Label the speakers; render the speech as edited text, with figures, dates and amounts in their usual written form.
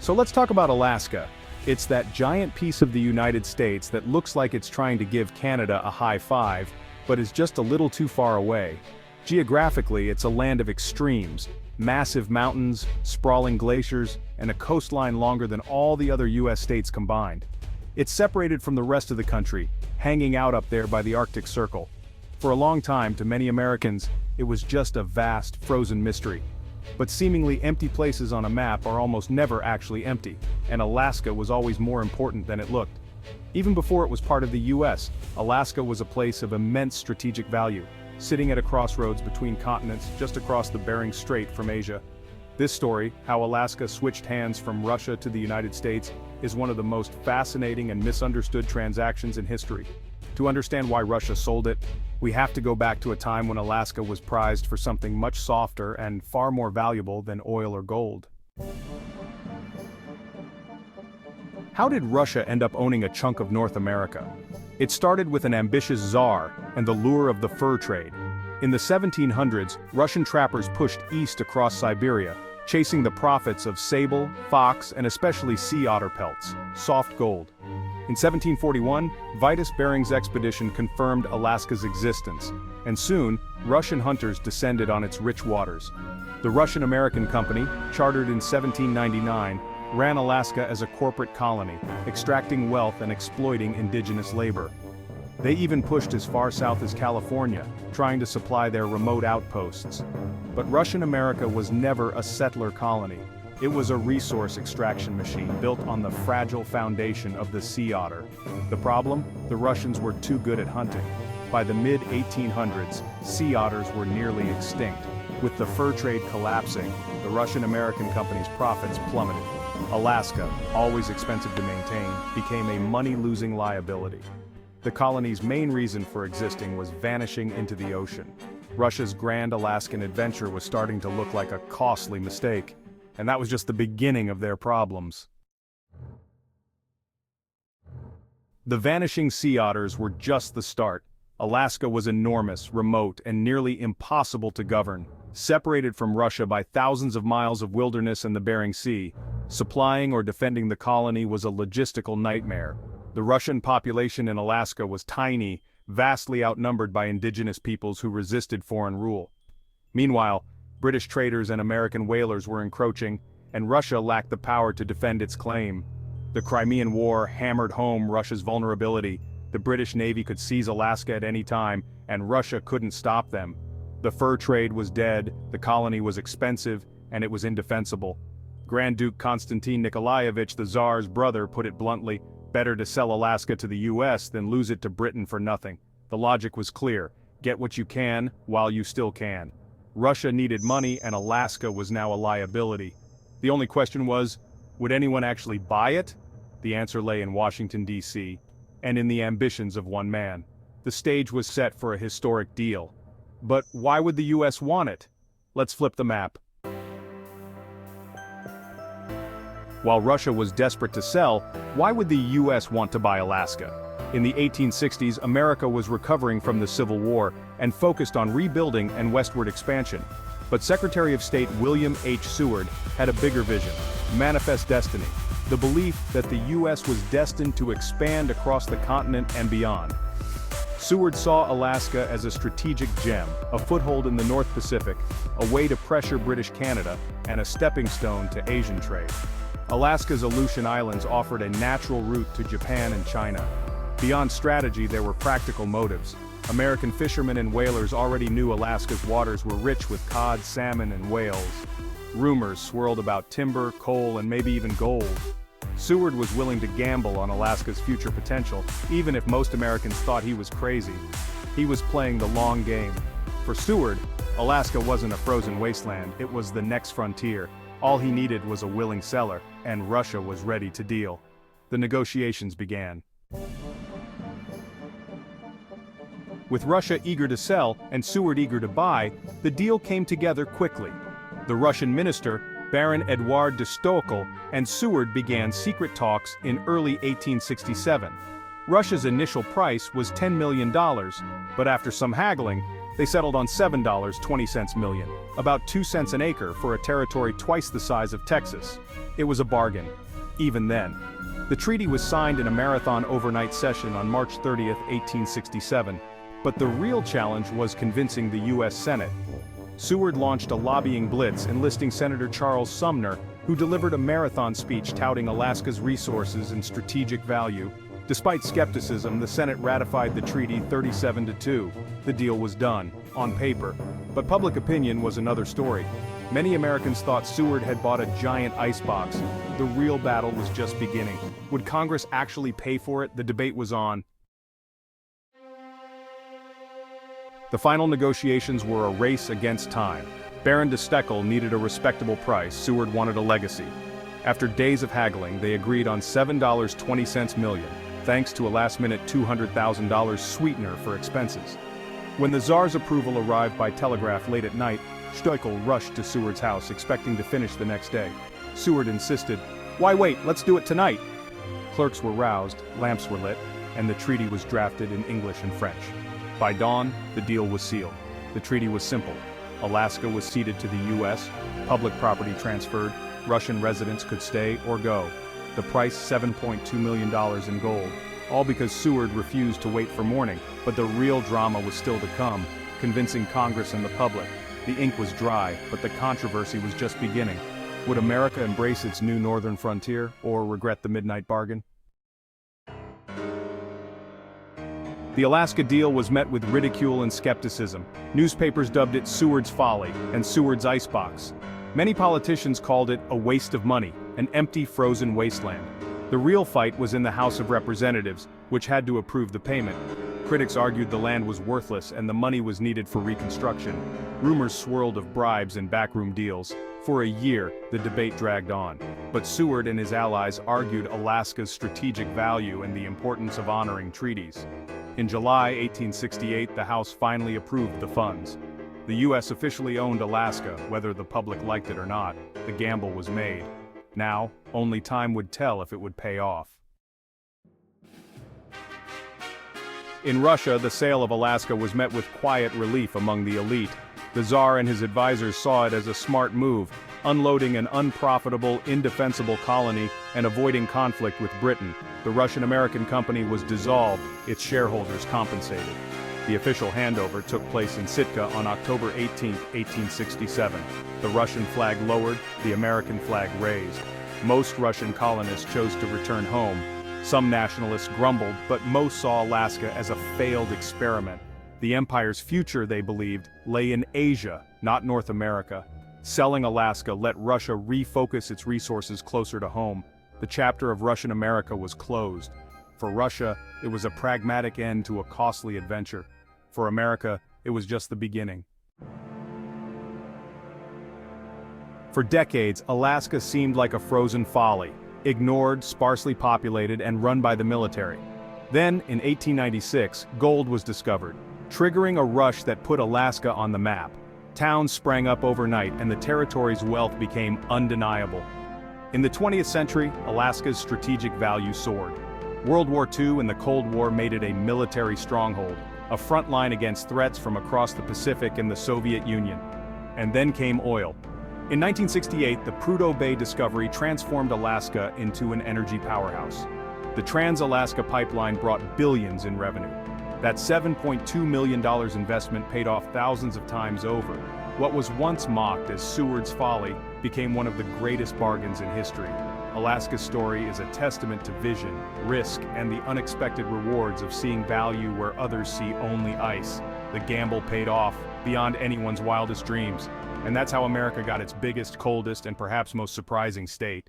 Speaker 1: So let's talk about Alaska. It's that giant piece of the United States that looks like it's trying to give Canada a high five, but is just a little too far away. Geographically, it's a land of extremes, massive mountains, sprawling glaciers, and a coastline longer than all the other US states combined. It's separated from the rest of the country, hanging out up there by the Arctic Circle. For a long time, to many Americans, it was just a vast, frozen mystery. But seemingly empty places on a map are almost never actually empty, and Alaska was always more important than it looked. Even before it was part of the US, Alaska was a place of immense strategic value, sitting at a crossroads between continents just across the Bering Strait from Asia. This story, how Alaska switched hands from Russia to the United States, is one of the most fascinating and misunderstood transactions in history. To understand why Russia sold it, we have to go back to a time when Alaska was prized for something much softer and far more valuable than oil or gold. How did Russia end up owning a chunk of North America? It started with an ambitious czar and the lure of the fur trade. In the 1700s, Russian trappers pushed east across Siberia, chasing the profits of sable, fox, and especially sea otter pelts, soft gold. In 1741, Vitus Bering's expedition confirmed Alaska's existence, and soon, Russian hunters descended on its rich waters. The Russian-American Company, chartered in 1799, ran Alaska as a corporate colony, extracting wealth and exploiting indigenous labor. They even pushed as far south as California, trying to supply their remote outposts. But Russian America was never a settler colony. It was a resource extraction machine built on the fragile foundation of the sea otter. The problem? The Russians were too good at hunting. By the mid-1800s, sea otters were nearly extinct. With the fur trade collapsing, the Russian-American company's profits plummeted. Alaska, always expensive to maintain, became a money-losing liability. The colony's main reason for existing was vanishing into the ocean. Russia's grand Alaskan adventure was starting to look like a costly mistake. And that was just the beginning of their problems. The vanishing sea otters were just the start. Alaska was enormous, remote, and nearly impossible to govern. Separated from Russia by thousands of miles of wilderness and the Bering Sea, supplying or defending the colony was a logistical nightmare. The Russian population in Alaska was tiny, vastly outnumbered by indigenous peoples who resisted foreign rule. Meanwhile, British traders and American whalers were encroaching, and Russia lacked the power to defend its claim. The Crimean War hammered home Russia's vulnerability. The British Navy could seize Alaska at any time, and Russia couldn't stop them. The fur trade was dead, the colony was expensive, and it was indefensible. Grand Duke Konstantin Nikolaevich, the Tsar's brother, put it bluntly, better to sell Alaska to the US than lose it to Britain for nothing. The logic was clear: get what you can, while you still can. Russia needed money, and Alaska was now a liability. The only question was, would anyone actually buy it? The answer lay in Washington, D.C., and in the ambitions of one man. The stage was set for a historic deal. But why would the US want it? Let's flip the map. While Russia was desperate to sell, why would the US want to buy Alaska? In the 1860s, America was recovering from the Civil War and focused on rebuilding and westward expansion. But Secretary of State William H. Seward had a bigger vision: manifest destiny, the belief that the US was destined to expand across the continent and beyond. Seward saw Alaska as a strategic gem, a foothold in the North Pacific, a way to pressure British Canada, and a stepping stone to Asian trade. Alaska's Aleutian Islands offered a natural route to Japan and China. Beyond strategy, there were practical motives. American fishermen and whalers already knew Alaska's waters were rich with cod, salmon, and whales. Rumors swirled about timber, coal, and maybe even gold. Seward was willing to gamble on Alaska's future potential, even if most Americans thought he was crazy. He was playing the long game. For Seward, Alaska wasn't a frozen wasteland, it was the next frontier. All he needed was a willing seller, and Russia was ready to deal. The negotiations began. With Russia eager to sell and Seward eager to buy, the deal came together quickly. The Russian minister, Baron Eduard de Stokel, and Seward began secret talks in early 1867. Russia's initial price was $10 million, but after some haggling, They settled on $7.20 million, about 2 cents an acre for a territory twice the size of Texas. It was a bargain, even then. The treaty was signed in a marathon overnight session on March 30, 1867, but the real challenge was convincing the U.S. Senate. Seward launched a lobbying blitz enlisting Senator Charles Sumner, who delivered a marathon speech touting Alaska's resources and strategic value. Despite skepticism, the Senate ratified the treaty 37-2. The deal was done, on paper. But public opinion was another story. Many Americans thought Seward had bought a giant icebox. The real battle was just beginning. Would Congress actually pay for it? The debate was on. The final negotiations were a race against time. Baron de Steckel needed a respectable price, Seward wanted a legacy. After days of haggling, they agreed on $7.20 million, thanks to a last-minute $200,000 sweetener for expenses. When the Tsar's approval arrived by telegraph late at night, Steckel rushed to Seward's house expecting to finish the next day. Seward insisted, "Why wait, let's do it tonight." Clerks were roused, lamps were lit, and the treaty was drafted in English and French. By dawn, the deal was sealed. The treaty was simple. Alaska was ceded to the U.S., public property transferred, Russian residents could stay or go. The price $7.2 million in gold, all because Seward refused to wait for morning, but the real drama was still to come, convincing Congress and the public. The ink was dry, but the controversy was just beginning. Would America embrace its new northern frontier, or regret the midnight bargain? The Alaska deal was met with ridicule and skepticism. Newspapers dubbed it Seward's folly and Seward's icebox. Many politicians called it a waste of money, an empty frozen wasteland. The real fight was in the House of Representatives, which had to approve the payment. Critics argued the land was worthless and the money was needed for reconstruction. Rumors swirled of bribes and backroom deals. For a year, the debate dragged on. But Seward and his allies argued Alaska's strategic value and the importance of honoring treaties. In July 1868, the House finally approved the funds. The U.S. officially owned Alaska, whether the public liked it or not. The gamble was made. Now, only time would tell if it would pay off. In Russia, the sale of Alaska was met with quiet relief among the elite. The Tsar and his advisors saw it as a smart move, unloading an unprofitable, indefensible colony and avoiding conflict with Britain. The Russian-American company was dissolved, its shareholders compensated. The official handover took place in Sitka on October 18, 1867. The Russian flag lowered, the American flag raised. Most Russian colonists chose to return home. Some nationalists grumbled, but most saw Alaska as a failed experiment. The empire's future, they believed, lay in Asia, not North America. Selling Alaska let Russia refocus its resources closer to home. The chapter of Russian America was closed. For Russia, it was a pragmatic end to a costly adventure. For America, it was just the beginning. For decades, Alaska seemed like a frozen folly, ignored, sparsely populated, and run by the military. Then, in 1896, gold was discovered, triggering a rush that put Alaska on the map. Towns sprang up overnight and the territory's wealth became undeniable. In the 20th century, Alaska's strategic value soared. World War II and the Cold War made it a military stronghold, a front line against threats from across the Pacific and the Soviet Union. And then came oil. In 1968, the Prudhoe Bay discovery transformed Alaska into an energy powerhouse. The Trans-Alaska Pipeline brought billions in revenue. That $7.2 million investment paid off thousands of times over. What was once mocked as Seward's folly became one of the greatest bargains in history. Alaska's story is a testament to vision, risk, and the unexpected rewards of seeing value where others see only ice. The gamble paid off, beyond anyone's wildest dreams. And that's how America got its biggest, coldest, and perhaps most surprising state.